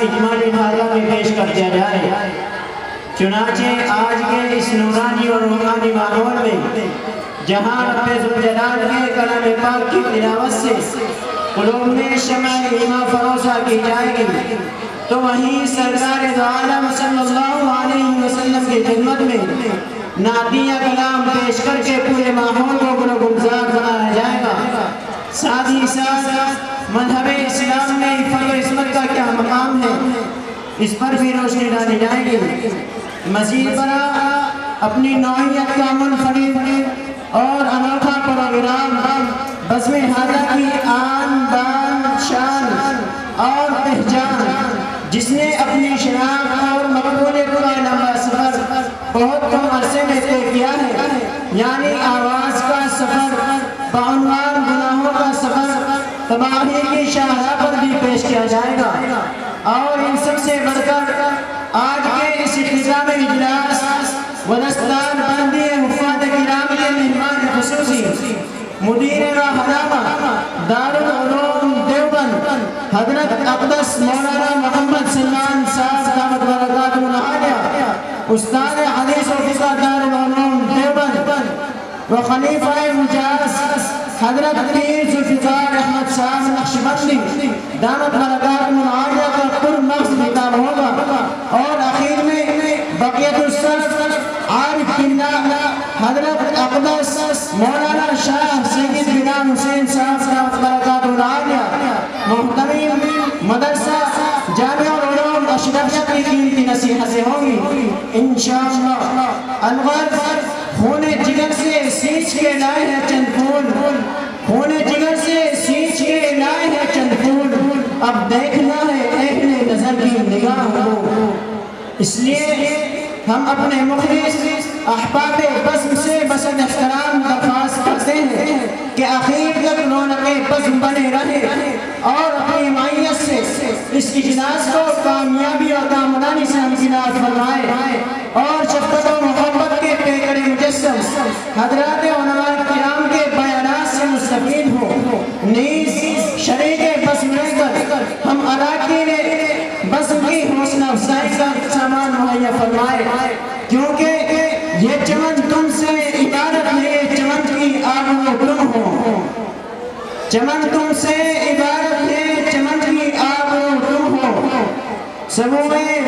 اجمالی خاطہ میں پیش کر دیا جائے۔ چنانچہ آج کے اس نورانی اور روحانی ماحول میں جہاں رب ذوالجلال کے کلام پاک کی تلاوت سے قلوب میں شمع ایمان فروزہ کی جائے گی، تو وہیں سرکار دو عالم صلی اللہ علیہ وسلم کی خدمت میں نعتیہ کلام پیش کر کے پورے ماحول کو گل و گلزار بنایا جائے گا۔ ساتھ ہی ساتھ مذہب اسلام میں عفت و عصمت کا کیا مقام ہے، اس پر بھی روشنی ڈالی جائے گی۔ مزید برآں اپنی نوعیت کا منفرد اور انوکھا پروگرام بزم حاجہ کی آن بان شان اور پہچان، جس نے اپنی شناخت اور مقبول قرآن لمبا سفر بہت کم عرصے میں طے کیا ہے، یعنی آواز کا سفر بعنوان گناہوں کا سفر تباہی کی شاہراہ پر بھی پیش کیا جائے گا۔ اور ان سب سے بڑھ کر آج کے اس اختتام اجلاس و دستار بندی حفاظ کرام کے مہمان خصوصی مدیر راہنما دارالعلوم دیوبند حضرت اقدس مولانا محمد سلمان صاحب دامت برکاتہ العالیہ، استاد حدیث و فقہ دارالعلوم دیوبند و خلیفہ مجاز حضرت پیر ذوالفقار احمد صاحب نقشبندی دامت برکاتہ العالیہ کا پرمغز خطاب ہوگا، اور اخیر میں بقیت السلف عارف باللہ حضرت اقدس مولانا شاہ سید بلال حسین صاحب دامت برکاتہ العالیہ محترم مدرسہ جامعہ العلوم اشرفیہ کی قیمتی نصیحتیں ہوں گی انشاءاللہ۔ الغرض خون جگر سے سینچ کے لائے ہیں چند پھول، خون جگر سے سینچ کے لائے ہیں چند پھول، اب دیکھنا ہے اہل نظر کی نگاہ کو۔ اس لیے ہم اپنے مخلص احباب بزم سے بسد احترام درخواست کرتے ہیں کہ آخر تک رونق بزم بنے رہے اور اپنی معیت سے اس اجلاس کو کامیابی اور کامرانی سے امتیاز فرمائے، اور شفقت و محبت کے پیکر مجسم حضرات علماء کرام کے بیانات سے مستفید ہو، نیز شریک بزم رہ کر ہم اراکین بزم کی حوصلہ افزائی کا سامان مہیا فرمائے، کیونکہ یہ چمن تم سے عبادت ہے، چمن کی آگ و تم ہو، چمن تم سے عبادت ہے، چمن کی آگ و تم ہو، سبوئے